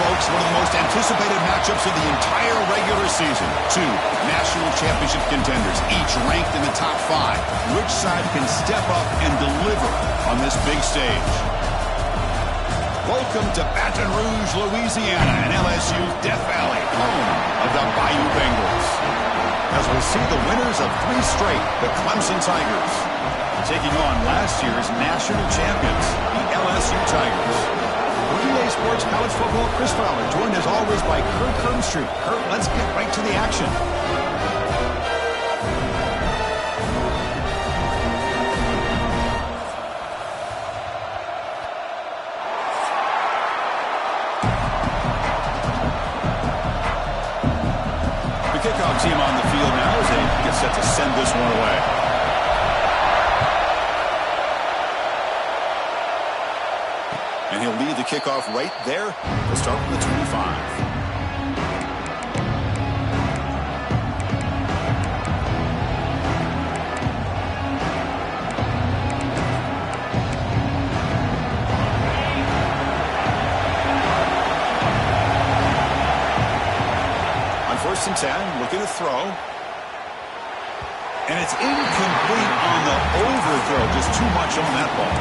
folks, one of the most anticipated matchups of the entire regular season. Two national championship contenders, each ranked in the top 5. Which side can step up and deliver on this big stage? Welcome to Baton Rouge, Louisiana, and LSU's Death Valley, home of the Bayou Bengals. As we'll see the winners of 3 straight, the Clemson Tigers, taking on last year's national champions, the LSU Tigers. EA Sports College Football, Chris Fowler, joined as always by Kurt Kernstreet. Kurt, let's get right to the action. The kickoff team on the field now as they get set to send this one away. And he'll lead the kickoff right there. He'll start from the 25. On 1st and 10, looking to throw. And it's incomplete on the overthrow. Just too much on that ball.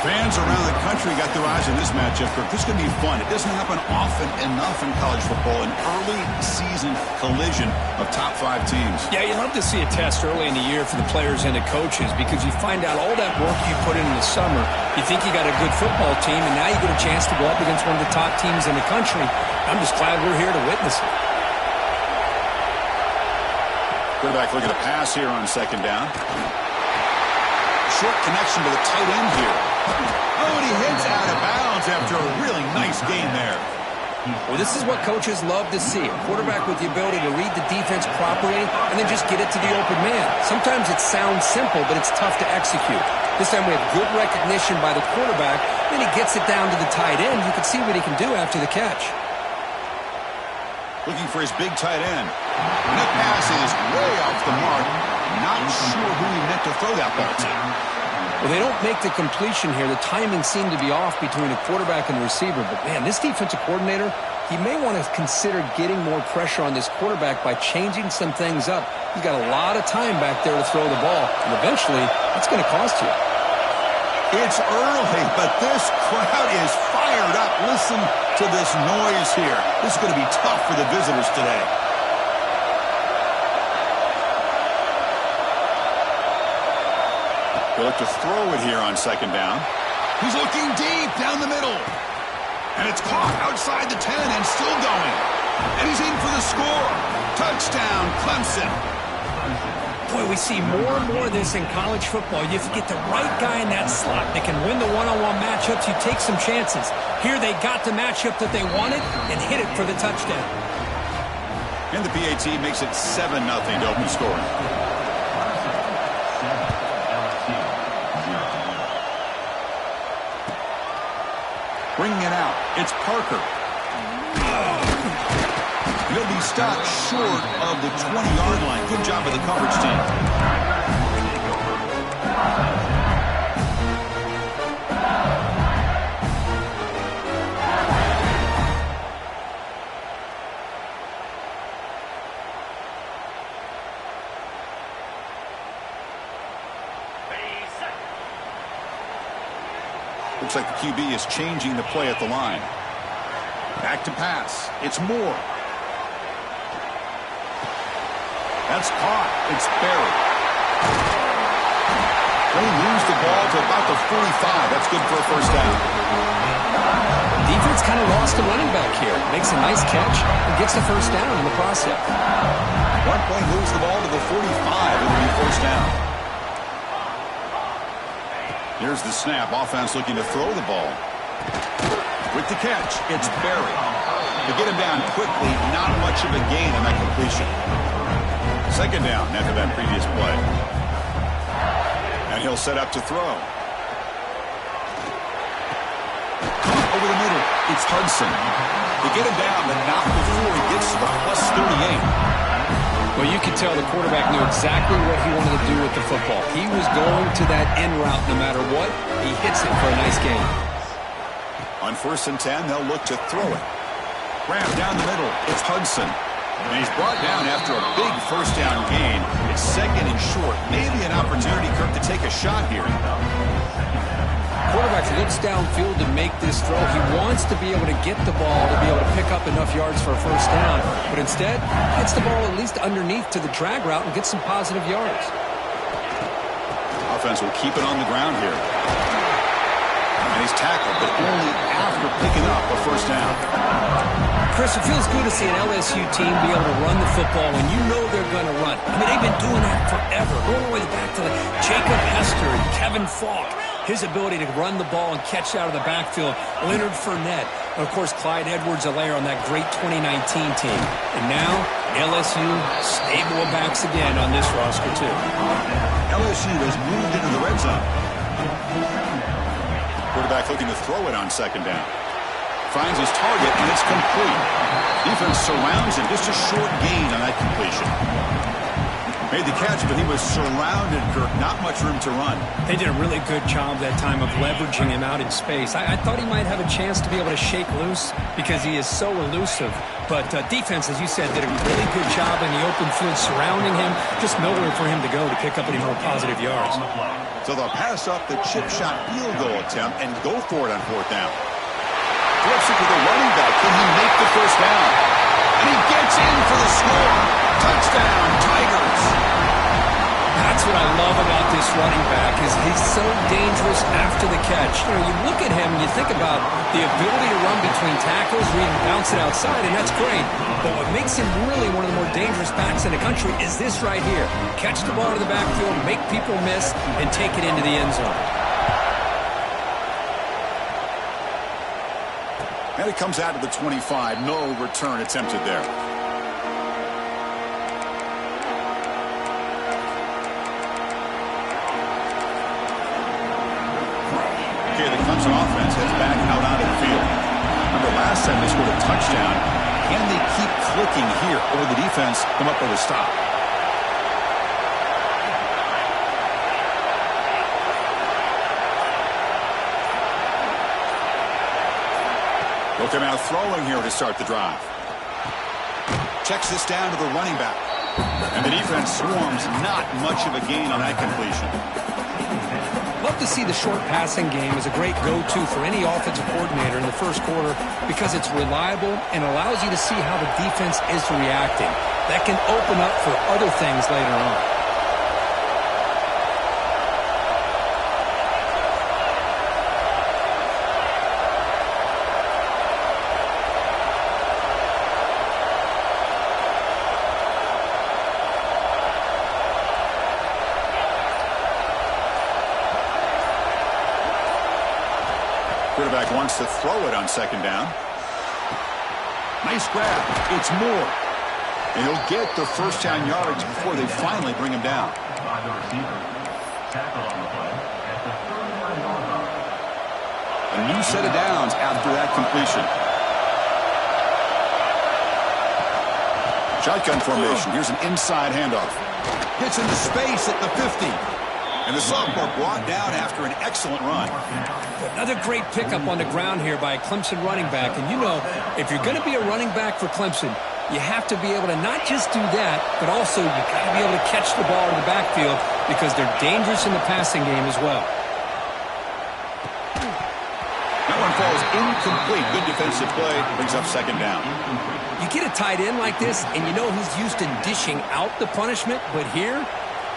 Fans around the country got their eyes on this matchup. This is going to be fun. It doesn't happen often enough in college football, an early season collision of top 5 teams. Yeah, you love to see a test early in the year for the players and the coaches because you find out all that work you put in the summer. You think you got a good football team, and now you get a chance to go up against one of the top teams in the country. I'm just glad we're here to witness it. Quarterback looking to pass here on 2nd down. Short connection to the tight end here. Oh, and he hits out of bounds after a really nice gain there. Well, this is what coaches love to see. A quarterback with the ability to read the defense properly and then just get it to the open man. Sometimes it sounds simple, but it's tough to execute. This time we have good recognition by the quarterback. Then he gets it down to the tight end. You can see what he can do after the catch. Looking for his big tight end. And that pass is way off the mark. Not sure who he meant to throw that ball to. Well, they don't make the completion here. The timing seemed to be off between the quarterback and the receiver. But, man, this defensive coordinator, he may want to consider getting more pressure on this quarterback by changing some things up. He's got a lot of time back there to throw the ball. And eventually, that's going to cost you. It's early, but this crowd is fired up. Listen to this noise here. This is going to be tough for the visitors today. They look to throw it here on 2nd down. He's looking deep down the middle. And it's caught outside the 10 and still going. And he's in for the score. Touchdown, Clemson. Boy, we see more and more of this in college football. If you get the right guy in that slot that can win the one-on-one matchups, you take some chances. Here they got the matchup that they wanted and hit it for the touchdown. And the PAT makes it 7-0 to open scoring. Bringing it out, it's Parker. He'll be stopped short of the 20-yard line. Good job of the coverage team. Looks like the QB is changing the play at the line. Back to pass. It's Moore. That's caught. It's buried. They lose the ball to about the 45. That's good for a 1st down. Defense kind of lost a running back here. Makes a nice catch and gets the 1st down in the process. 1 point, moves the ball to the 45. It'll be 1st down. Here's the snap. Offense looking to throw the ball. With the catch, it's buried. To get him down quickly, not much of a gain on that completion. 2nd down after that previous play. And he'll set up to throw. Over the middle, it's Hudson. To get him down, but not before he gets to the +38. Well, you could tell the quarterback knew exactly what he wanted to do with the football. He was going to that end route no matter what. He hits it for a nice gain. On 1st and 10, they'll look to throw it. scrap down the middle. It's Hudson. And he's brought down after a big first down gain. It's second and short. Maybe an opportunity, Kirk, to take a shot here. Quarterback looks downfield to make this throw. He wants to be able to get the ball to be able to pick up enough yards for a first down. But instead, gets the ball at least underneath to the drag route and gets some positive yards. Offense will keep it on the ground here. And he's tackled, but only after picking up a first down. Chris, it feels good to see an LSU team be able to run the football when you know they're going to run. I mean, they've been doing that forever, going all the way back to Jacob Hester and Kevin Falk. His ability to run the ball and catch out of the backfield. Leonard Fournette. And, of course, Clyde Edwards-Helaire on that great 2019 team. And now, LSU stable of backs again on this roster, too. LSU has moved into the red zone. Quarterback looking to throw it on second down. Finds his target, and it's complete. Defense surrounds him. Just a short gain on that completion. Made the catch, but he was surrounded, Kirk. Not much room to run. They did a really good job that time of leveraging him out in space. I thought he might have a chance to be able to shake loose because he is so elusive. But defense, as you said, did a really good job in the open field surrounding him. Just nowhere for him to go to pick up any more positive yards. So they'll pass up the chip shot field goal attempt and go for it on fourth down. Flips it to the running back. Can he make the first down? And he gets in for the score. Touchdown, Tigers. That's what I love about this running back is he's so dangerous after the catch. You know, you look at him and you think about the ability to run between tackles or even bounce it outside, and that's great. But what makes him really one of the more dangerous backs in the country is this right here. Catch the ball to the backfield, make people miss, and take it into the end zone. And it comes out to the 25. No return attempted there. Okay, the Clemson offense heads back out onto the field. Remember last time they scored a touchdown. Can they keep clicking here, or the defense come up with a stop? They'll come out throwing here to start the drive. Checks this down to the running back. And the defense swarms. Not much of a gain on that completion. Love to see the short passing game as a great go-to for any offensive coordinator in the first quarter because it's reliable and allows you to see how the defense is reacting. That can open up for other things later on. Quarterback wants to throw it on second down. Nice grab. It's Moore. And he'll get the first down yardage before they finally bring him down. A new set of downs after that completion. Shotgun formation. Here's an inside handoff. Gets into space at the 50. And the sophomore brought down after an excellent run. Another great pickup on the ground here by a Clemson running back. And you know, if you're going to be a running back for Clemson, you have to be able to not just do that, but also you got to be able to catch the ball in the backfield because they're dangerous in the passing game as well. That one falls incomplete. Good defensive play. Brings up second down. You get a tight end like this, and you know he's used to dishing out the punishment, but here,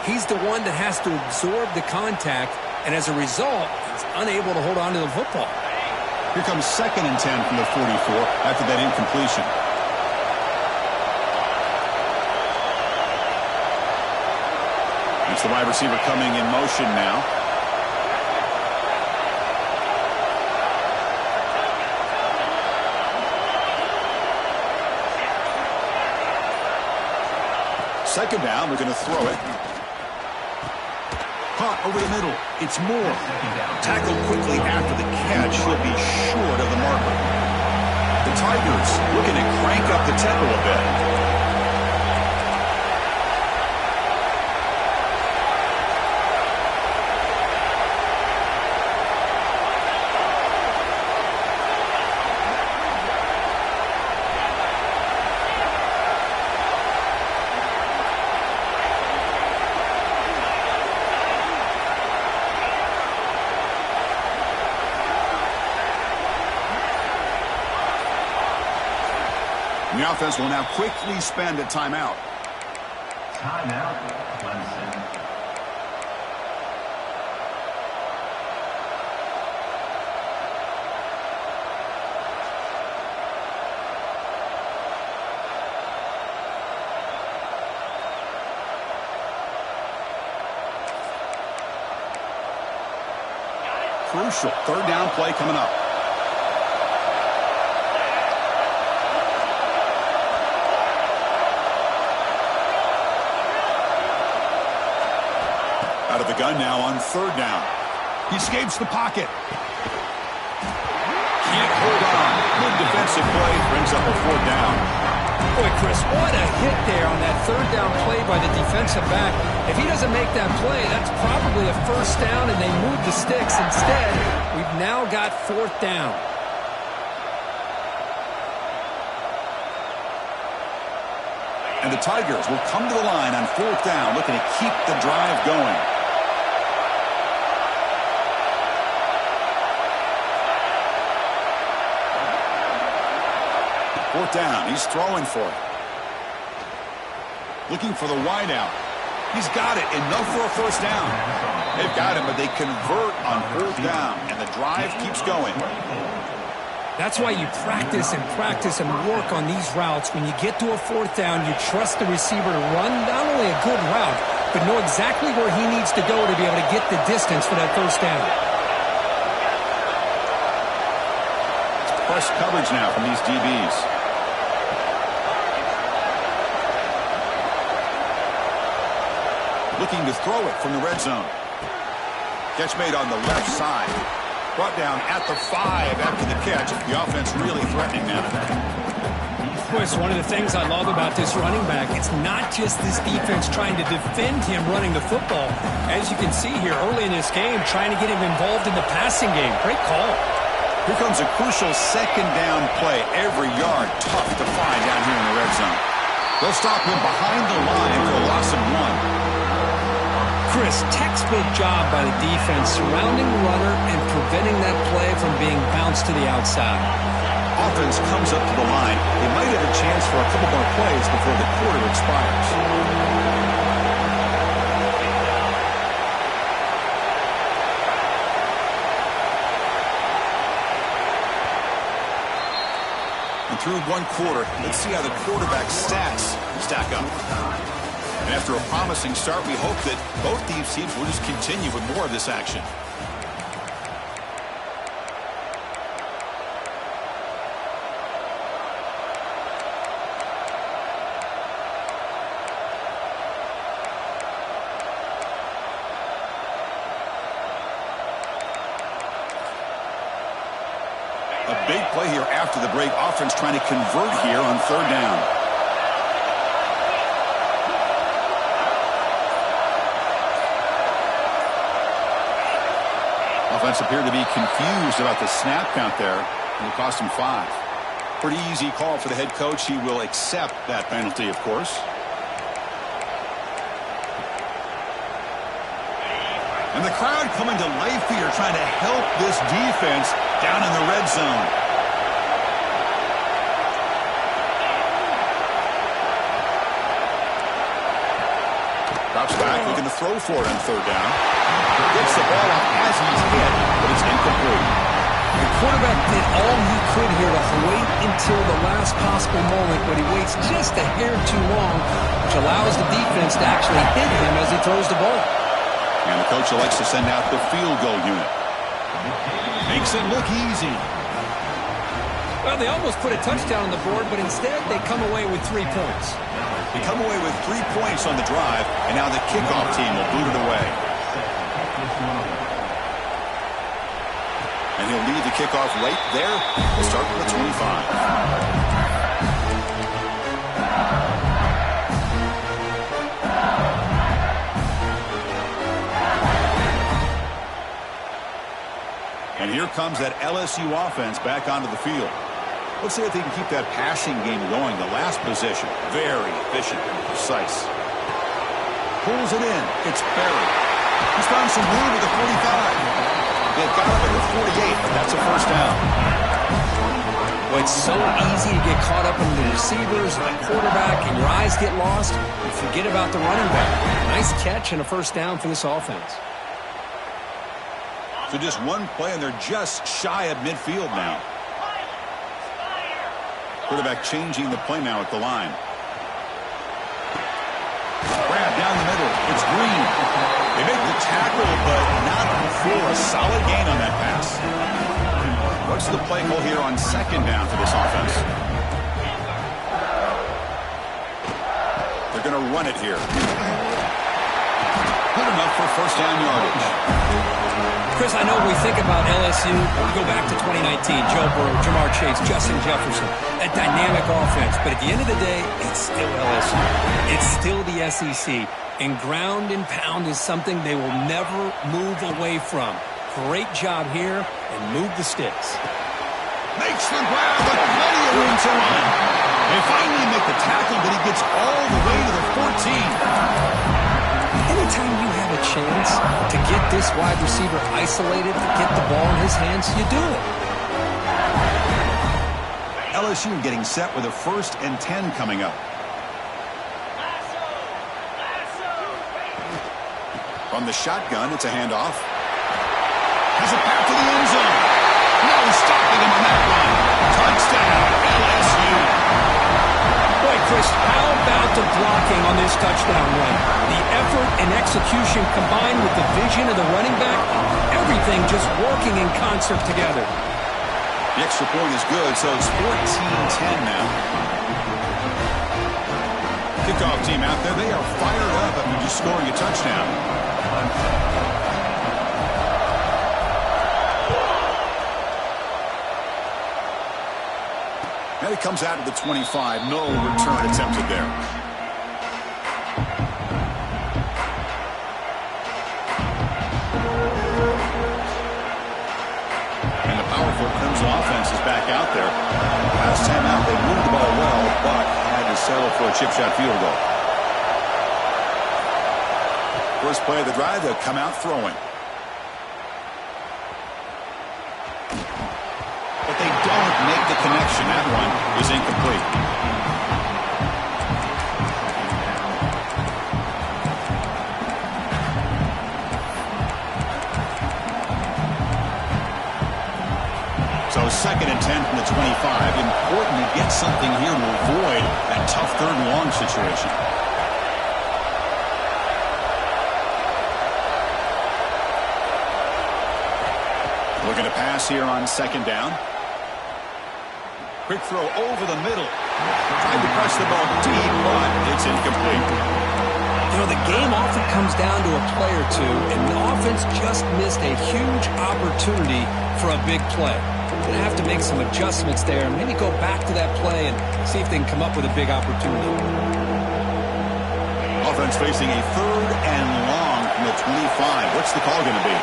he's the one that has to absorb the contact, and as a result, he's unable to hold on to the football. Here comes second and 10 from the 44 after that incompletion. It's the wide receiver coming in motion now. Second down, they're going to throw it. Caught over the middle. It's Moore. Tackled quickly after the catch. He'll be short of the marker. The Tigers looking to crank up the tempo a bit. The offense will now quickly spend a timeout. Timeout, Clemson. Crucial third down play coming up. Out of the gun now on third down. He escapes the pocket. Can't hold on. Good defensive play. Brings up a fourth down. Boy, Chris, what a hit there on that third down play by the defensive back. If he doesn't make that play, that's probably a first down, and they move the sticks. Instead, we've now got fourth down. And the Tigers will come to the line on fourth down, looking to keep the drive going. Fourth down. He's throwing for it. Looking for the wideout. He's got it. Enough for a first down. They've got him, but they convert on fourth down, and the drive keeps going. That's why you practice and work on these routes. When you get to a fourth down, you trust the receiver to run not only a good route, but know exactly where he needs to go to be able to get the distance for that first down. It's press coverage now from these DBs. Looking to throw it from the red zone. Catch made on the left side. Brought down at the 5 after the catch. The offense really threatening now. Chris, one of the things I love about this running back, it's not just this defense trying to defend him running the football. As you can see here early in this game, trying to get him involved in the passing game. Great call. Here comes a crucial second down play. Every yard tough to find down here in the red zone. They'll stop him behind the line for a loss of 1. Chris, textbook job by the defense surrounding the runner and preventing that play from being bounced to the outside. Offense comes up to the line. They might have a chance for a couple more plays before the quarter expires. And through one quarter, let's see how the quarterback's stats stack up. And after a promising start, we hope that both these teams will just continue with more of this action. A big play here after the break. Offense trying to convert here on third down. Offense appeared to be confused about the snap count there, and it cost him 5. Pretty easy call for the head coach. He will accept that penalty, of course. And the crowd coming to life here, trying to help this defense down in the red zone. Drops back, looking to throw for it on third down. Gets the ball off as he's hit, but it's incomplete. The quarterback did all he could here to wait until the last possible moment, but he waits just a hair too long, which allows the defense to actually hit him as he throws the ball. And the coach elects to send out the field goal unit. Makes it look easy. Well, they almost put a touchdown on the board, but instead they come away with 3 points. They come away with 3 points on the drive, and now the kickoff team will boot it away. And he'll lead the kickoff right there. We'll start with the 25. And here comes that LSU offense back onto the field. Let's see if they can keep that passing game going. The last possession, very efficient and precise. Pulls it in. It's Barry. He's found some room at the 45. They've got him at the 48, but that's a first down. Well, it's so easy to get caught up in the receivers and the quarterback, and your eyes get lost. You forget about the running back. Nice catch and a first down for this offense. So just one play, and they're just shy of midfield now. Quarterback changing the play now at the line. Grab down the middle. It's Green. They make the tackle, but not before a solid gain on that pass. What's the play call here on second down for this offense? They're going to run it here. Good enough for first down yardage. Chris, I know we think about LSU, we go back to 2019, Joe Burrow, Jamar Chase, Justin Jefferson, that dynamic offense. But at the end of the day, it's still LSU. It's still the SEC. And ground and pound is something they will never move away from. Great job here, and move the sticks. Makes the grab, but plenty of room to run. They finally make the tackle, but he gets all the way to the 14. Anytime you have a chance to get this wide receiver isolated, to get the ball in his hands, you do it. LSU getting set with a 1st and 10 coming up. From the shotgun, it's a handoff. Has a path to the end zone. No stopping him on that one. Touchdown, LSU. Boy, Chris, how about the blocking on this touchdown run? The effort and execution combined with the vision of the running back, everything just working in concert together. The extra point is good, so it's 14-10 now. Kickoff team out there, they are fired up after just scoring a touchdown. And it comes out of the 25. No return attempted there. And the powerful Crimson offense is back out there. Last time out, they moved the ball well, but had to settle for a chip shot field goal. First play of the drive, they'll come out throwing. But they don't make the connection. That one is incomplete. So 2nd and 10 from the 25. Important to get something here to avoid that tough 3rd and long situation. Looking to pass here on 2nd down. Quick throw over the middle. Tried to press the ball deep, but it's incomplete. You know, the game often comes down to a play or two, and the offense just missed a huge opportunity for a big play. They're going to have to make some adjustments there and maybe go back to that play and see if they can come up with a big opportunity. Offense facing a 3rd and long from the 25. What's the call going to be?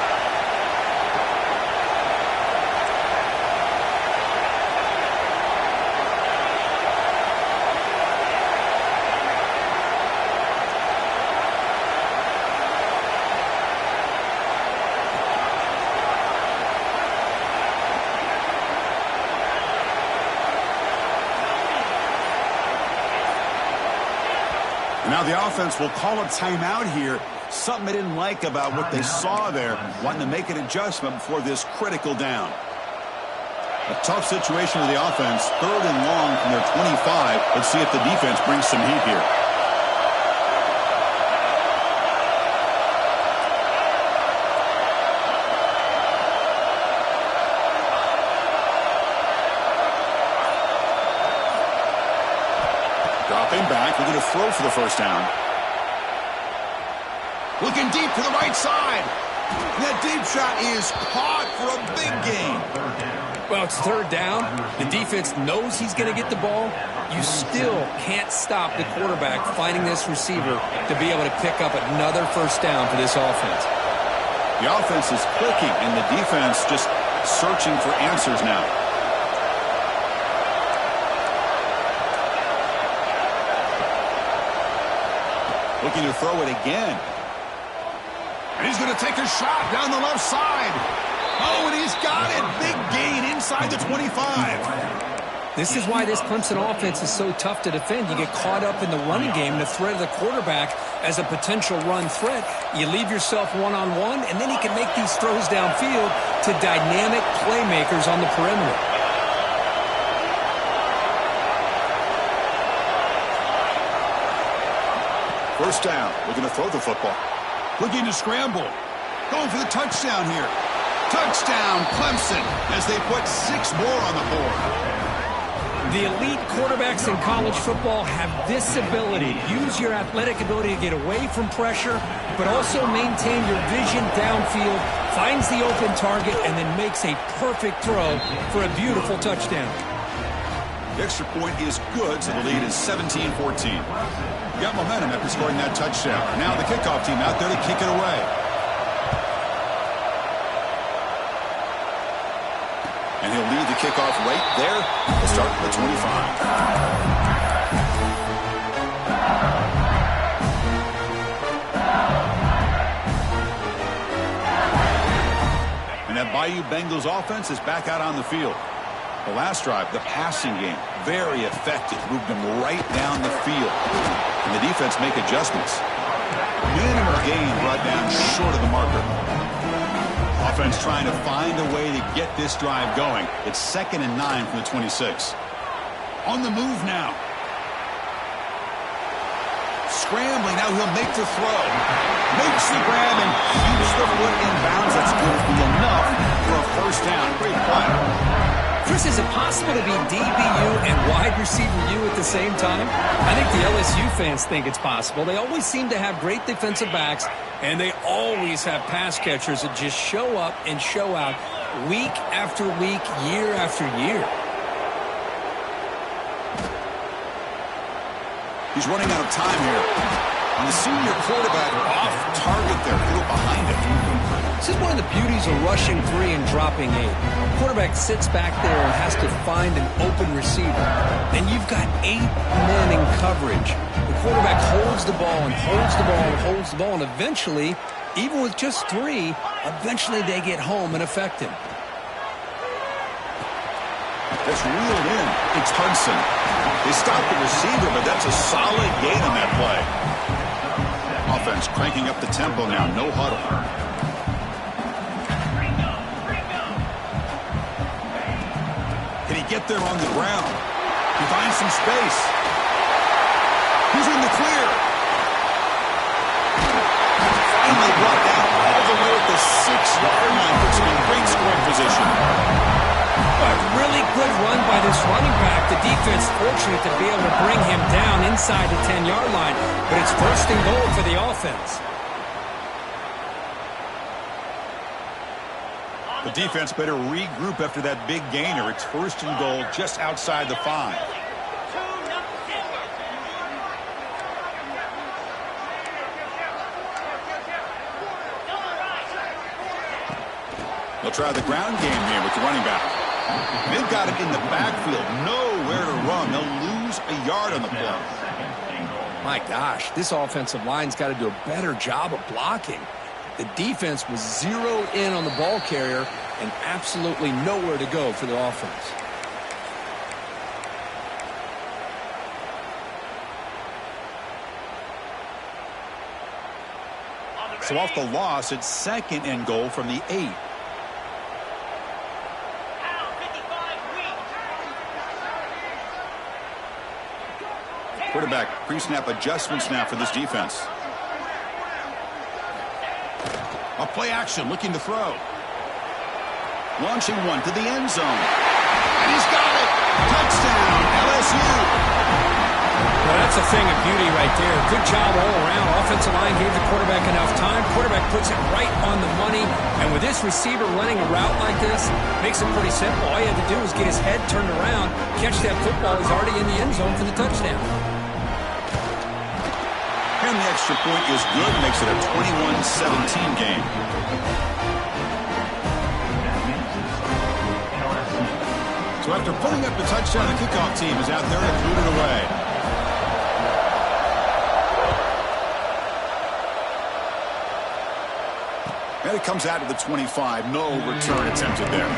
Now the offense will call a timeout here. Something they didn't like about what they saw there. Wanting to make an adjustment before this critical down. A tough situation with the offense. 3rd and long from their 25. Let's see if the defense brings some heat here. Dropping back, we're going to throw for the first down. Looking deep to the right side. That deep shot is caught for a big gain. Well, it's 3rd down. The defense knows he's going to get the ball. You still can't stop the quarterback finding this receiver to be able to pick up another first down for this offense. The offense is clicking, and the defense just searching for answers now. Looking to throw it again. And he's going to take a shot down the left side. Oh, and he's got it. Big gain inside the 25. This is why this Clemson offense is so tough to defend. You get caught up in the running game, the threat of the quarterback as a potential run threat. You leave yourself one-on-one, and then he can make these throws downfield to dynamic playmakers on the perimeter. First down, looking to throw the football. Looking to scramble. Going for the touchdown here. Touchdown, Clemson, as they put 6 more on the board. The elite quarterbacks in college football have this ability. Use your athletic ability to get away from pressure, but also maintain your vision downfield, finds the open target, and then makes a perfect throw for a beautiful touchdown. The extra point is good, so the lead is 17-14. Got momentum after scoring that touchdown. Now the kickoff team out there to kick it away. And he'll lead the kickoff right there to start from the 25. And that Bayou Bengals offense is back out on the field. The last drive, the passing game, very effective. Moved them right down the field. And the defense make adjustments. Minimal gain brought down short of the marker. Offense trying to find a way to get this drive going. It's 2nd and 9 from the 26. On the move now. Scrambling, now he'll make the throw. Makes the grab and keeps the foot in bounds. That's going to be enough for a first down. Great play. Chris, is it possible to be DBU and wide receiver U at the same time? I think the LSU fans think it's possible. They always seem to have great defensive backs, and they always have pass catchers that just show up and show out week after week, year after year. He's running out of time here. And the senior quarterback off target there. Threw it behind him. This is one of the beauties of rushing 3 and dropping 8. The quarterback sits back there and has to find an open receiver. And you've got 8 men in coverage. The quarterback holds the ball and holds the ball and holds the ball. And eventually, even with just 3, eventually they get home and affect him. That's reeled in. It's Hudson. They stopped the receiver, but that's a solid gain on that play. Offense cranking up the tempo now. No huddle. Can he get there on the ground? He finds some space. He's in the clear. Finally brought down all the way at the 6-yard line. Puts him in great scoring position. A really good run by this running back. The defense fortunate to be able to bring him down inside the 10-yard line. But it's 1st and goal for the offense. The defense better regroup after that big gainer. It's 1st and goal just outside the 5. They'll try the ground game here with the running back. They've got it in the backfield. Nowhere to run. They'll lose a yard on the play. My gosh, this offensive line's got to do a better job of blocking. The defense was zeroed in on the ball carrier and absolutely nowhere to go for the offense. So off the loss, it's 2nd and goal from the 8. Quarterback pre-snap adjustments now for this defense. A play action, looking to throw. Launching one to the end zone. And he's got it. Touchdown, LSU. Well, that's a thing of beauty right there. Good job all around. Offensive line gave the quarterback enough time. Quarterback puts it right on the money. And with this receiver running a route like this, makes it pretty simple. All you have to do is get his head turned around, catch that football. He's already in the end zone for the touchdown. And the extra point is good. Makes it a 21-17 game. So after pulling up the touchdown, the kickoff team is out there to boot it away. And it comes out to the 25. No return attempted there.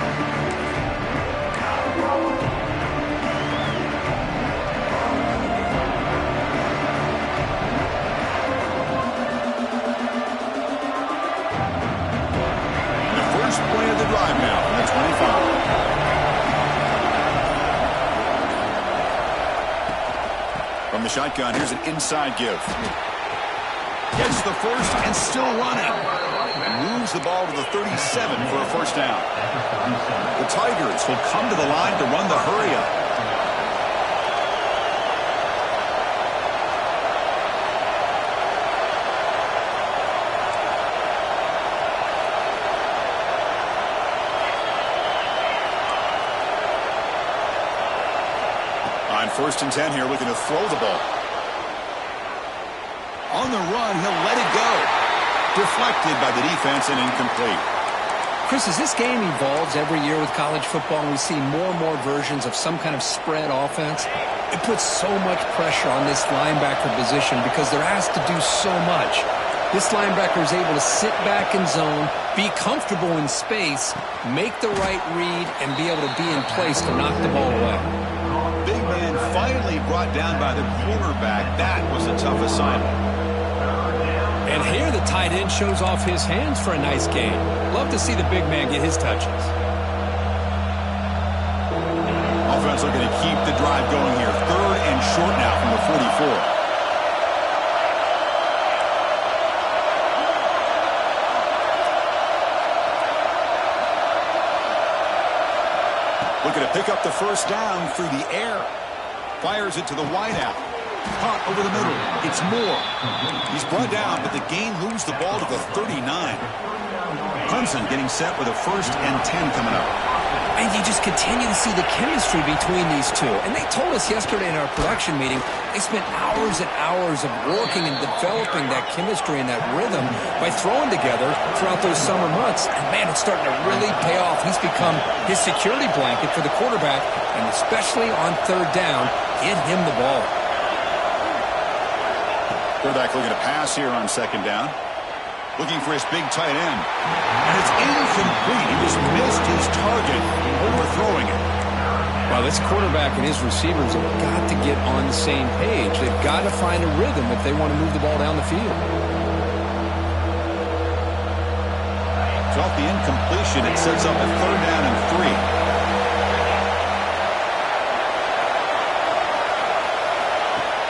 From the shotgun, here's an inside give. Gets the first and still running. Moves the ball to the 37 for a first down. The Tigers will come to the line to run the hurry-up. On 1st and 10 here, looking to throw the ball. On the run, he'll let it go. Deflected by the defense and incomplete. Chris, as this game evolves every year with college football and we see more and more versions of some kind of spread offense, it puts so much pressure on this linebacker position because they're asked to do so much. This linebacker is able to sit back in zone, be comfortable in space, make the right read, and be able to be in place to knock the ball away. Big man finally brought down by the quarterback. That was a tough assignment. And here the tight end shows off his hands for a nice gain. Love to see the big man get his touches. Offense looking to keep the drive going here. 3rd and short now from the 44. Looking to pick up the first down through the air. Fires it to the wideout. Caught over the middle. It's Moore. He's brought down, but the gain moves the ball to the 39. Clemson getting set with a 1st and 10 coming up. And you just continue to see the chemistry between these two. And they told us yesterday in our production meeting, they spent hours and hours of working and developing that chemistry and that rhythm by throwing together throughout those summer months. And, man, it's starting to really pay off. He's become his security blanket for the quarterback, and especially on 3rd down, get him the ball. Quarterback looking to pass here on 2nd down. Looking for his big tight end. And it's incomplete. He just missed his target, overthrowing it. Well, this quarterback and his receivers have got to get on the same page. They've got to find a rhythm if they want to move the ball down the field. So off the incompletion, it sets up a 3rd down and 3.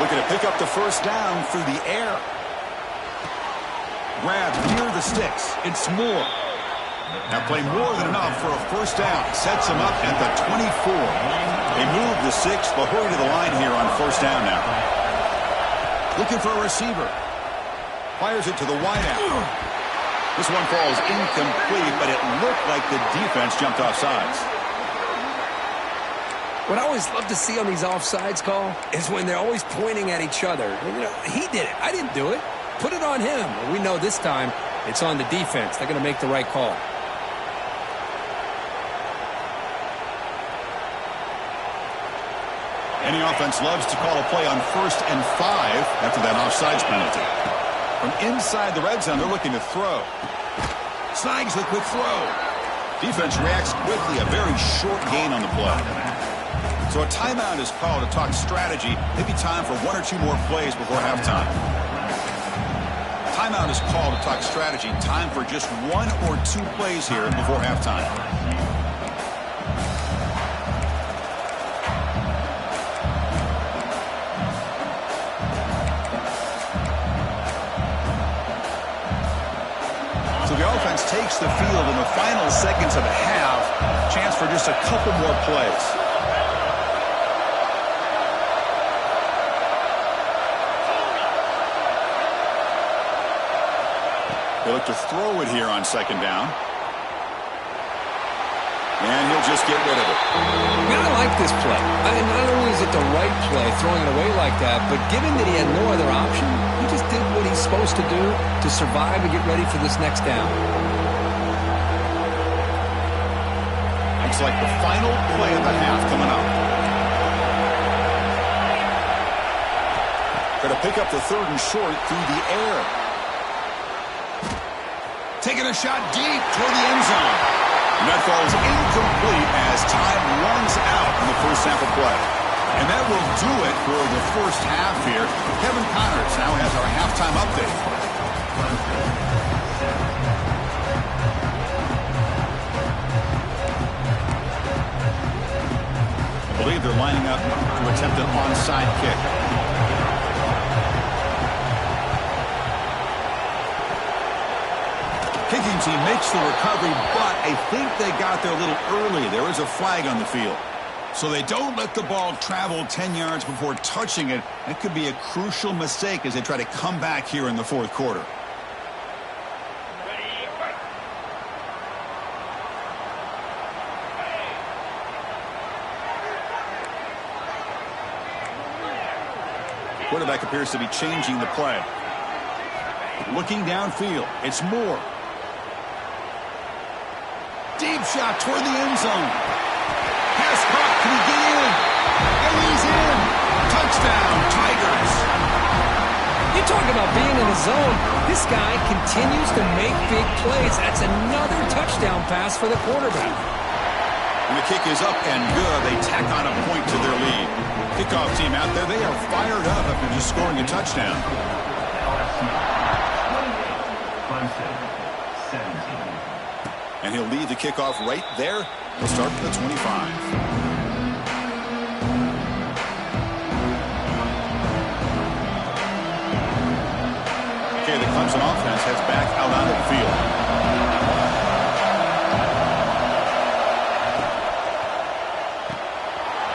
Looking to pick up the first down through the air. Grab near the sticks. It's Moore. Now play more than enough for a first down. Sets him up at the 24. They move the 6. They'll hurry to the line here on 1st down now. Looking for a receiver. Fires it to the wideout. This one falls incomplete, but it looked like the defense jumped off sides. What I always love to see on these offsides call is when they're always pointing at each other. You know, he did it. I didn't do it. Put it on him. We know this time it's on the defense. They're going to make the right call. Any offense loves to call a play on 1st and 5 after that offsides penalty. From inside the red zone, they're looking to throw. Snags the quick throw. Defense reacts quickly. A very short gain on the play. So a timeout is called to talk strategy. Maybe time for 1 or 2 more plays before halftime. Timeout is called to talk strategy. Time for just 1 or 2 plays here before halftime. So the offense takes the field in the final seconds of the half. Chance for just a couple more plays. They look to throw it here on 2nd down. And he'll just get rid of it. Man, I like this play. I mean, not only is it the right play, throwing it away like that, but given that he had no other option, he just did what he's supposed to do to survive and get ready for this next down. Looks like the final play of the half coming up. Going to pick up the 3rd and short through the air. Taking a shot deep toward the end zone. And that falls incomplete as time runs out in the first half of play. And that will do it for the first half here. Kevin Connors now has our halftime update. I believe they're lining up to attempt an onside kick. seems he makes the recovery, but I think they got there a little early. There is a flag on the field. So they don't let the ball travel 10 yards before touching it. That could be a crucial mistake as they try to come back here in the fourth quarter. Quarterback appears to be changing the play. Looking downfield. It's Moore. Deep shot toward the end zone. Pass caught. Can he get in? And he's in. Touchdown, Tigers. You talk about being in the zone. This guy continues to make big plays. That's another touchdown pass for the quarterback. And the kick is up and good. They tack on a point to their lead. Kickoff team out there, they are fired up after just scoring a touchdown. And he'll lead the kickoff right there. He'll start at the 25. Okay, the Clemson offense heads back out onto the field.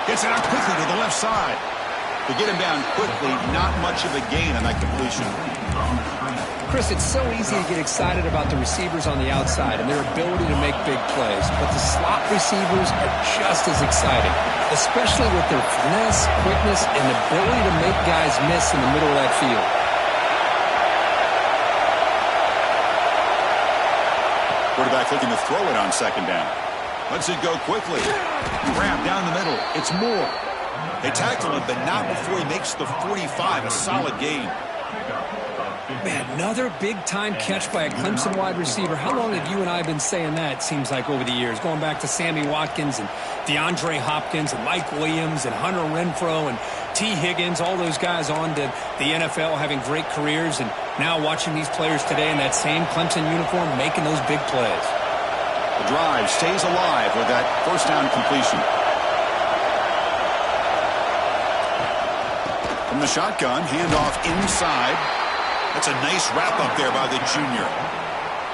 Gets it out quickly to the left side. To get him down quickly, not much of a gain on that completion. Chris, it's so easy to get excited about the receivers on the outside and their ability to make big plays, but the slot receivers are just as exciting, especially with their finesse, quickness, and ability to make guys miss in the middle of that field. Quarterback looking to throw it on second down. Lets it go quickly. Grab down the middle. It's Moore. They tackle him, but not before he makes the 45. A solid gain. Man, another big-time catch by a Clemson wide receiver. How long have you and I been saying that, it seems like, over the years? Going back to Sammy Watkins and DeAndre Hopkins and Mike Williams and Hunter Renfrow and T. Higgins, all those guys on to the NFL having great careers, and now watching these players today in that same Clemson uniform making those big plays. The drive stays alive with that first down completion. From the shotgun, handoff inside. That's a nice wrap-up there by the junior.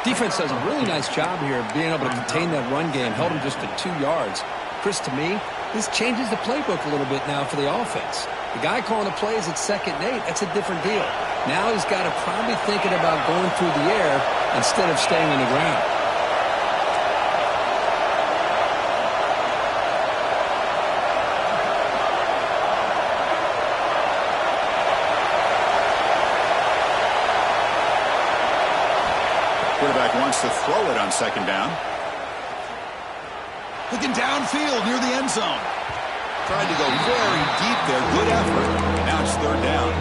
Defense does a really nice job here of being able to contain that run game. Held him just to 2 yards. Chris, to me, this changes the playbook a little bit now for the offense. The guy calling the plays at 2nd and 8, that's a different deal. Now he's got to probably thinking about going through the air instead of staying on the ground. Quarterback wants to throw it on second down. Looking downfield near the end zone. Tried to go very deep there. Good effort. Now it's third down.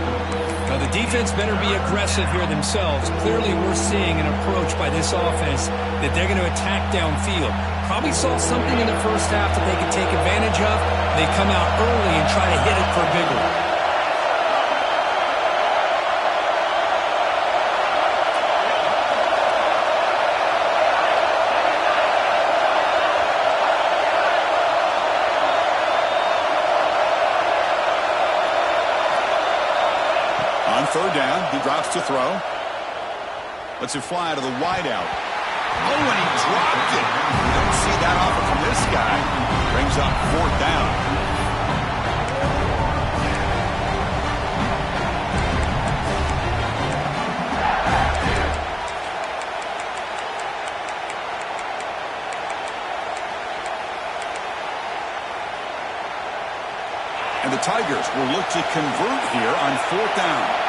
Now the defense better be aggressive here themselves. Clearly we're seeing an approach by this offense that they're going to attack downfield. Probably saw something in the first half that they could take advantage of. They come out early and try to hit it for a big one. Third down, he drops to throw. Lets it fly to the wideout. Oh, and he dropped it. You don't see that often from this guy. Brings up fourth down. And the Tigers will look to convert here on fourth down.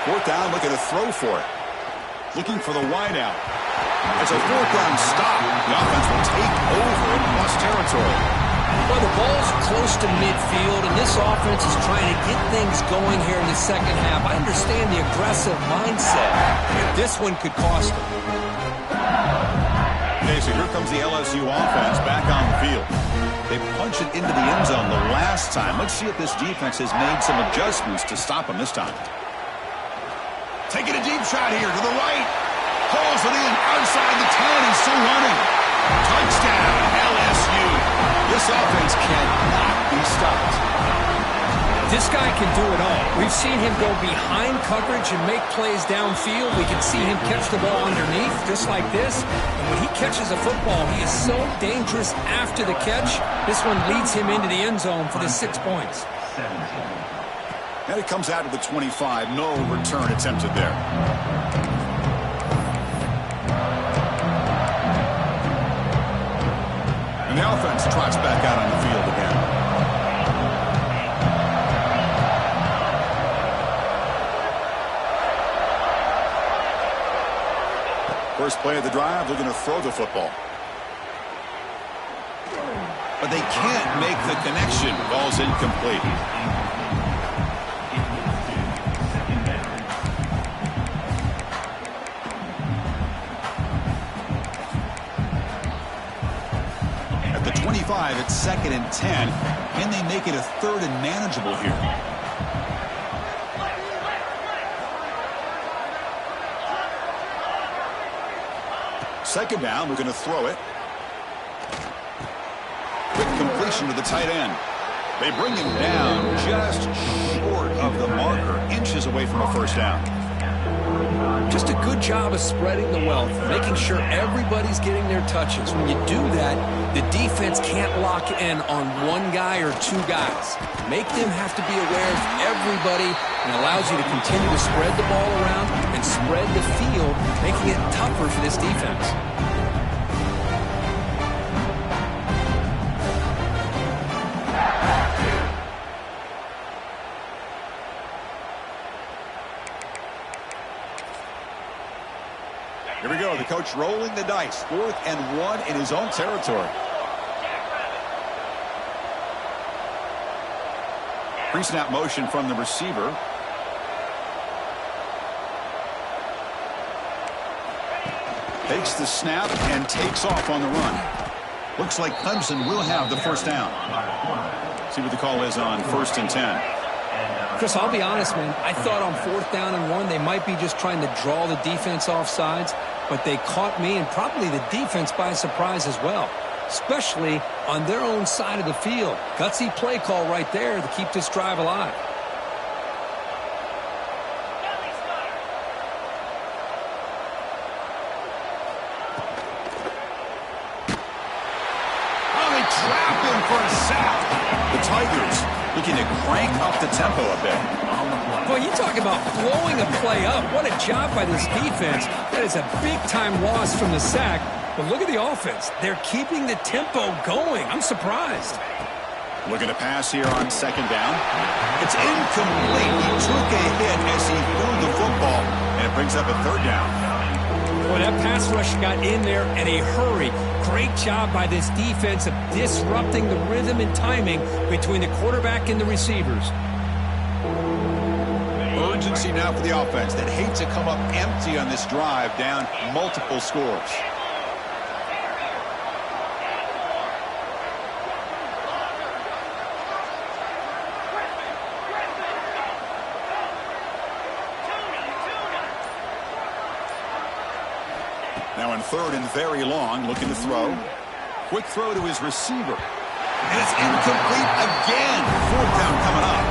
Fourth down, looking to throw for it. Looking for the wideout. It's a fourth down stop. The offense will take over in plus territory. Well, the ball's close to midfield, and this offense is trying to get things going here in the second half. I understand the aggressive mindset, but this one could cost them. Okay, so here comes the LSU offense back on the field. They punch it into the end zone the last time. Let's see if this defense has made some adjustments to stop them this time. Taking a deep shot here to the right. Pulls it in outside the 10. He's still running. Touchdown, LSU. This offense cannot be stopped. This guy can do it all. We've seen him go behind coverage and make plays downfield. We can see him catch the ball underneath, just like this. And when he catches a football, he is so dangerous after the catch. This one leads him into the end zone for the 6 points. And it comes out to the 25. No return attempted there. And the offense trots back out on the field again. First play of the drive, they're going to throw the football. But they can't make the connection. Ball's incomplete. At the 25, it's 2nd and 10. Can they make it a 3rd and manageable here? Second down, we're going to throw it. Quick completion to the tight end. They bring him down just short of the marker, inches away from a first down. Just a good job of spreading the wealth, making sure everybody's getting their touches. When you do that, the defense can't lock in on one guy or two guys. Make them have to be aware of everybody, and allows you to continue to spread the ball around and spread the field, making it tougher for this defense. Here we go. The coach rolling the dice. 4th and 1 in his own territory. Pre-snap motion from the receiver. Takes the snap and takes off on the run. Looks like Clemson will have the first down. See what the call is on 1st and 10. Chris, I'll be honest, man. I thought on 4th down and 1, they might be just trying to draw the defense off sides, but they caught me and probably the defense by surprise as well, especially on their own side of the field. Gutsy play call right there to keep this drive alive. Oh, they trap him for a sack. The Tigers looking to crank up the tempo a bit. Boy, you talk about blowing a play up. What a job by this defense. That is a big-time loss from the sack. But look at the offense. They're keeping the tempo going. I'm surprised. Looking to pass here on 2nd down. It's incomplete. He took a hit as he threw the football, and it brings up a 3rd down. Boy, that pass rush got in there in a hurry. Great job by this defense of disrupting the rhythm and timing between the quarterback and the receivers. Urgency now for the offense that hate to come up empty on this drive, down multiple scores. Now in 3rd and very long, looking to throw. Quick throw to his receiver. And it's incomplete again. 4th down coming up.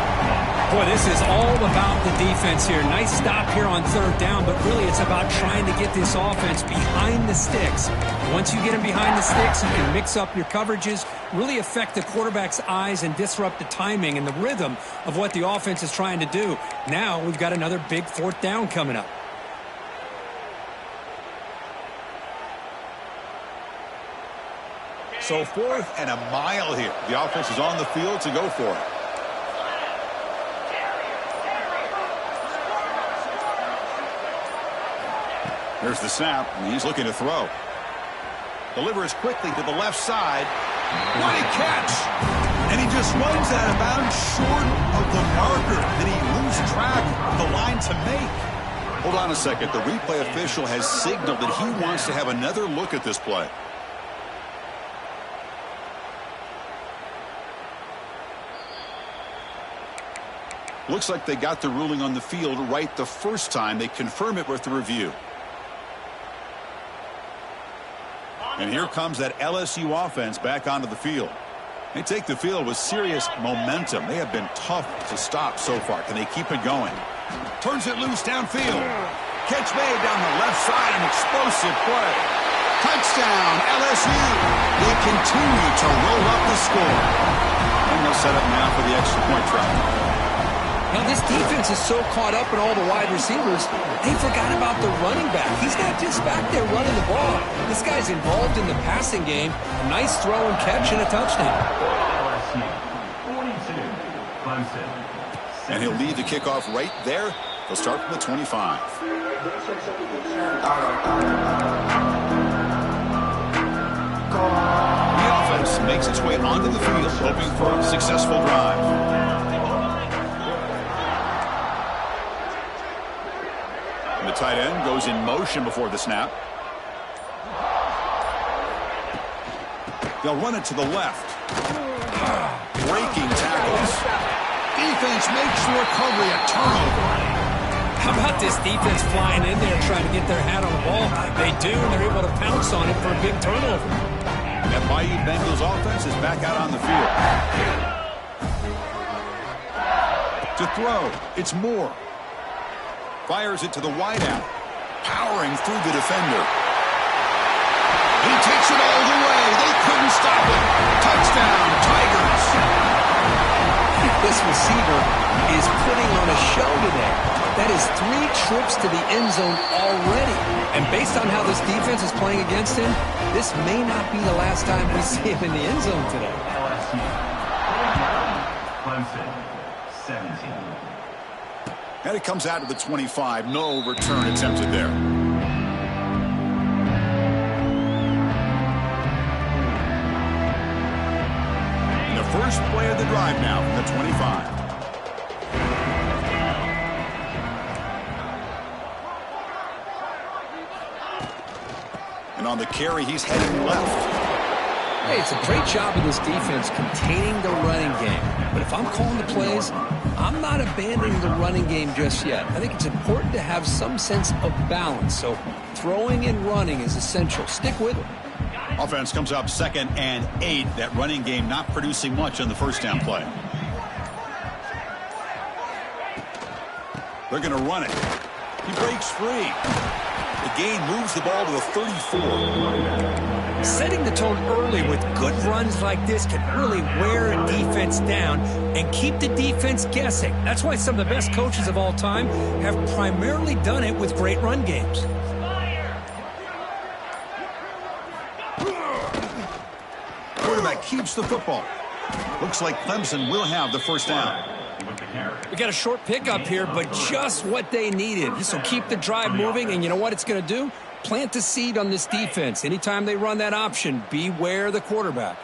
Boy, this is all about the defense here. Nice stop here on 3rd down, but really it's about trying to get this offense behind the sticks. Once you get them behind the sticks, you can mix up your coverages, really affect the quarterback's eyes and disrupt the timing and the rhythm of what the offense is trying to do. Now we've got another big 4th down coming up. So 4th and a mile here. The offense is on the field to go for it. There's the snap, and he's looking to throw. Delivers quickly to the left side. What a catch! And he just runs out of bounds short of the marker. Did he lose track of the line to make? Hold on a second. The replay official has signaled that he wants to have another look at this play. Looks like they got the ruling on the field right the first time. They confirm it with the review. And here comes that LSU offense back onto the field. They take the field with serious momentum. They have been tough to stop so far. Can they keep it going? Turns it loose downfield. Catch made down the left side. An explosive play. Touchdown, LSU. They continue to roll up the score. And they'll set up now for the extra point try. Now, this defense is so caught up in all the wide receivers, they forgot about the running back. He's not just back there running the ball. This guy's involved in the passing game. A nice throw and catch and a touchdown. LSU 42, Clemson. And he'll lead the kickoff right there. They'll start from the 25. The offense makes its way onto the field, hoping for a successful drive. The tight end goes in motion before the snap. They'll run it to the left. Breaking tackles. Defense makes the recovery a turnover. How about this defense flying in there trying to get their hat on the ball? They do, and they're able to pounce on it for a big turnover. That Bayou Bengals offense is back out on the field. To throw, it's Moore. Fires it to the wideout. Powering through the defender. He takes it all the way. They couldn't stop it. Touchdown, Tigers. This receiver is putting on a show today. That is 3 trips to the end zone already. And based on how this defense is playing against him, this may not be the last time we see him in the end zone today. LSU 49, Clemson 17. And it comes out to the 25. No return attempted there. And the first play of the drive now from the 25. And on the carry, he's heading left. Hey, it's a great job of this defense containing the running game. But if I'm calling the plays, I'm not abandoning the running game just yet. I think it's important to have some sense of balance. So throwing and running is essential. Stick with it. Offense comes up 2nd and 8. That running game not producing much on the first down play. They're going to run it. He breaks free. The gain moves the ball to the 34. Setting the tone early with good runs like this can really wear a defense down and keep the defense guessing. That's why some of the best coaches of all time have primarily done it with great run games. Quarterback keeps the football. Looks like Clemson will have the first down. We got a short pickup here, but just what they needed. This will keep the drive moving, and you know what it's going to do? Plant the seed on this defense. Anytime they run that option, beware the quarterback.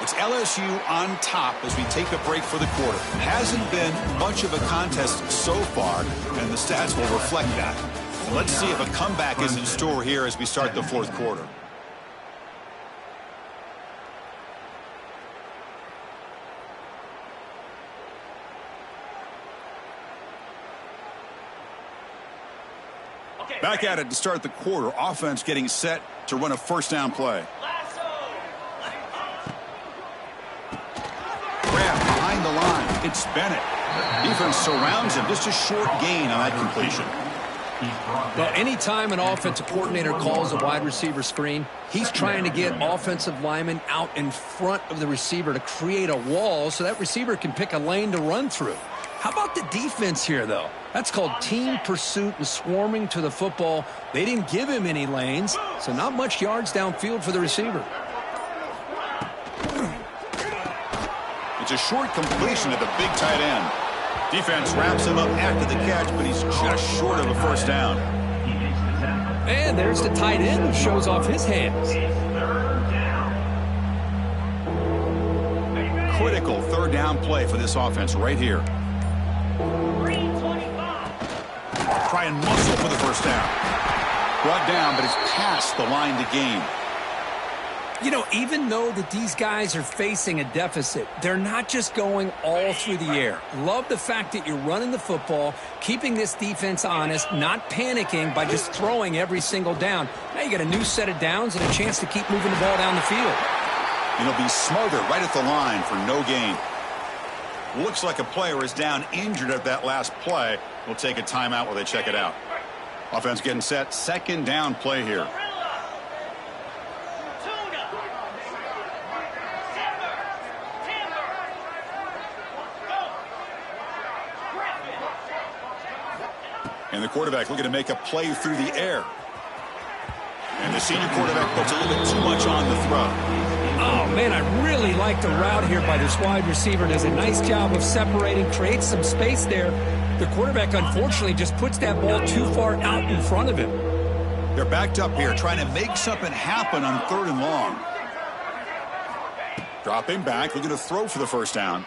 It's LSU on top as we take a break for the quarter. Hasn't been much of a contest so far, and the stats will reflect that. And let's see if a comeback is in store here as we start the fourth quarter. Back at it to start the quarter. Offense getting set to run a first down play. Grab behind the line. It's Bennett. Defense surrounds him. Just a short gain on that completion. Well, anytime an offensive coordinator calls a wide receiver screen, he's trying to get offensive linemen out in front of the receiver to create a wall so that receiver can pick a lane to run through. How about the defense here, though? That's called team pursuit and swarming to the football. They didn't give him any lanes, so not much yards downfield for the receiver. It's a short completion at the big tight end. Defense wraps him up after the catch, but he's just short of a first down. And there's the tight end who shows off his hands. Critical third down play for this offense right here. Try and muscle for the first down. Brought down, but it's past the line to gain. You know, even though that these guys are facing a deficit, they're not just going all through the air. Love the fact that you're running the football, keeping this defense honest, not panicking by just throwing every single down. Now you got a new set of downs and a chance to keep moving the ball down the field. And he'll be smothered right at the line for no gain. Looks like a player is down injured at that last play. We'll take a timeout while they check it out. Offense getting set. Second down play here. And the quarterback looking to make a play through the air. And the senior quarterback puts a little bit too much on the throw. Oh, man, I really like the route here by this wide receiver. Does a nice job of separating, creates some space there. The quarterback, unfortunately, just puts that ball too far out in front of him. They're backed up here, trying to make something happen on 3rd and long. Dropping back, looking to throw for the first down.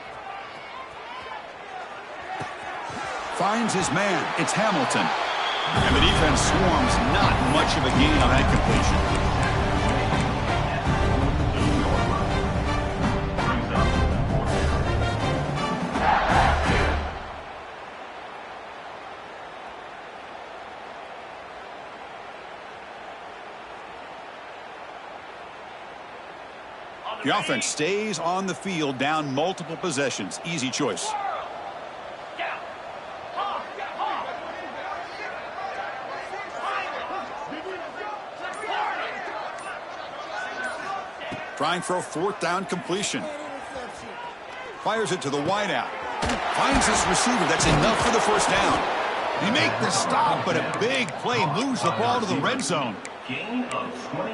Finds his man. It's Hamilton. And the defense swarms. Not much of a gain on that completion. The offense stays on the field, down multiple possessions. Easy choice. Trying for a 4th down completion. Fires it to the wideout. Finds his receiver. That's enough for the first down. He make the stop, but a big play moves the ball to the red zone.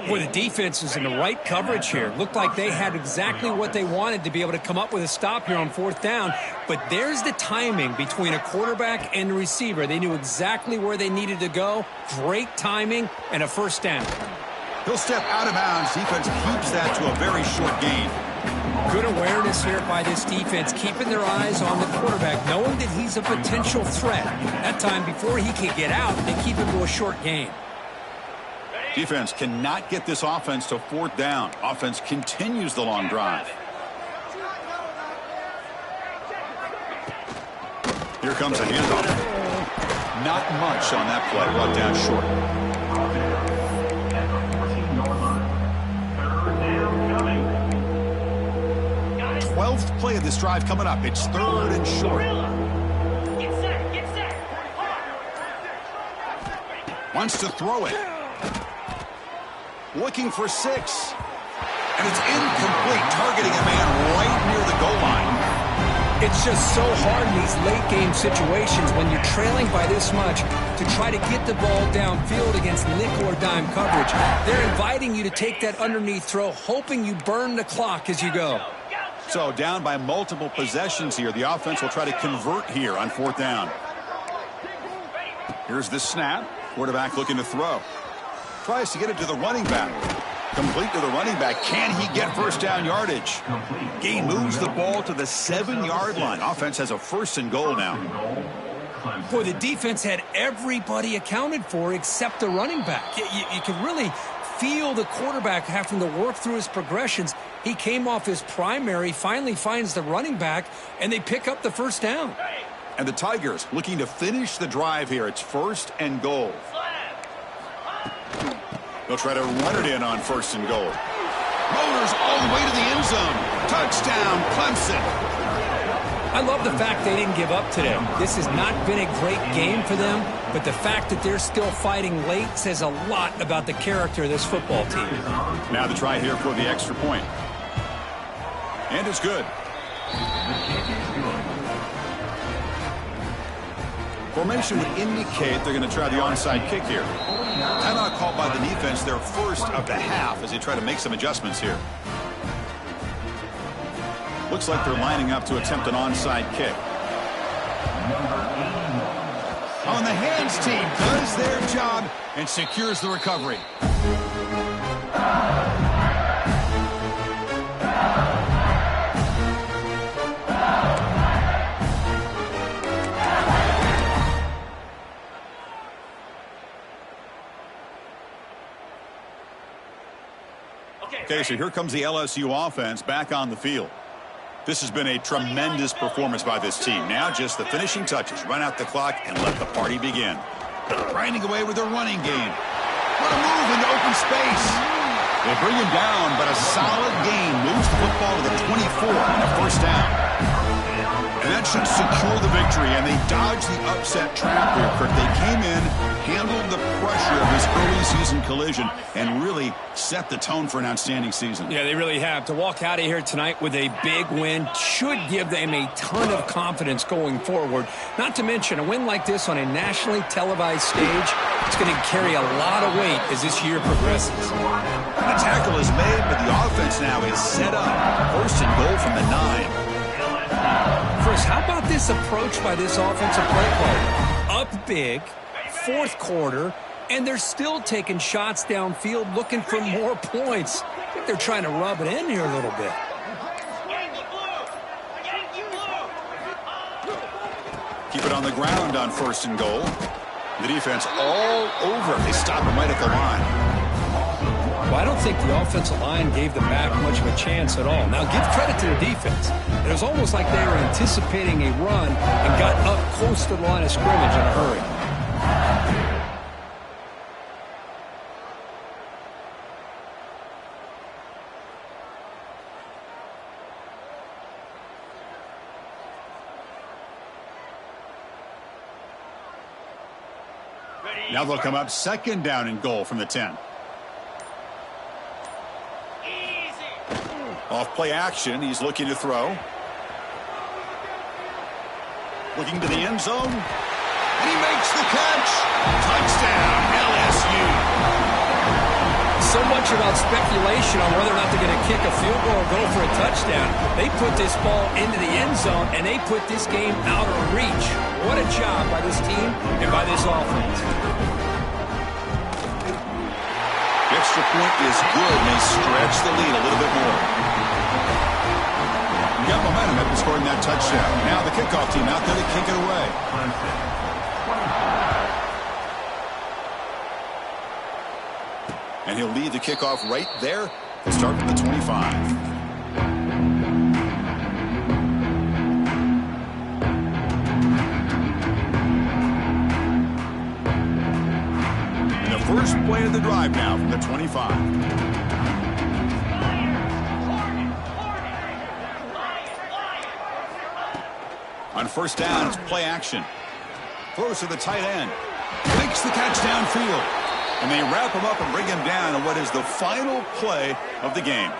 Boy, the defense is in the right coverage here. Looked like they had exactly what they wanted to be able to come up with a stop here on 4th down. But there's the timing between a quarterback and the receiver. They knew exactly where they needed to go. Great timing and a first down. He'll step out of bounds. Defense keeps that to a very short gain. Good awareness here by this defense, keeping their eyes on the quarterback, knowing that he's a potential threat. That time, before he can get out, they keep him to a short gain. Defense cannot get this offense to 4th down. Offense continues the long drive. Here comes a handoff. Not much on that play. Brought down short. 12th play of this drive coming up. It's 3rd and short. Wants to throw it. Looking for 6. And it's incomplete, targeting a man right near the goal line. It's just so hard in these late-game situations when you're trailing by this much to try to get the ball downfield against nickel or dime coverage. They're inviting you to take that underneath throw, hoping you burn the clock as you go. So down by multiple possessions here. The offense will try to convert here on 4th down. Here's the snap. Quarterback looking to throw. Tries to get it to the running back. Complete to the running back. Can he get first down yardage? Gain moves the ball to the 7-yard line. Offense has a 1st and goal now. Boy, the defense had everybody accounted for except the running back. You can really feel the quarterback having to work through his progressions. He came off his primary, finally finds the running back, and they pick up the first down. And the Tigers looking to finish the drive here. It's 1st and goal. They'll try to run it in on 1st and goal. Motors all the way to the end zone. Touchdown, Clemson. I love the fact they didn't give up today. This has not been a great game for them, but the fact that they're still fighting late says a lot about the character of this football team. Now the try here for the extra point. And it's good. Formation would indicate they're going to try the onside kick here. Timeout called by the defense, their first of the half, as they try to make some adjustments here. Looks like they're lining up to attempt an onside kick. On the hands team does their job and secures the recovery. Okay, so here comes the LSU offense back on the field. This has been a tremendous performance by this team. Now just the finishing touches. Run out the clock and let the party begin. Grinding away with their running game. What a move into open space. They bring him down, but a solid gain moves the football to the 24 and a first down. And that should secure the victory, and they dodged the upset trap here, Kirk. They came in, handled the pressure of this early season collision, and really set the tone for an outstanding season. Yeah, they really have. To walk out of here tonight with a big win should give them a ton of confidence going forward. Not to mention, a win like this on a nationally televised stage, it's going to carry a lot of weight as this year progresses. The tackle is made, but the offense now is set up. First and goal from the 9. Chris, how about this approach by this offensive play caller? Up big, fourth quarter, and they're still taking shots downfield looking for more points. I think they're trying to rub it in here a little bit. Keep it on the ground on first and goal. The defense all over. They stop him right at the line. Well, I don't think the offensive line gave them back much of a chance at all. Now, give credit to the defense. It was almost like they were anticipating a run and got up close to the line of scrimmage in a hurry. Now they'll come up second down and goal from the 10. Off play action, he's looking to throw. Looking to the end zone. He makes the catch. Touchdown, LSU. So much about speculation on whether or not they're going to kick a field goal or go for a touchdown. They put this ball into the end zone, and they put this game out of reach. What a job by this team and by this offense. The extra point is good, and they stretch the lead a little bit more. Got momentum after scoring that touchdown. Now the kickoff team out there to kick it away. And he'll lead the kickoff right there to start from the 25. And the first play of the drive now from the 25. On first down, it's play action. Throws to the tight end. Makes the catch downfield. And they wrap him up and bring him down in what is the final play of the game.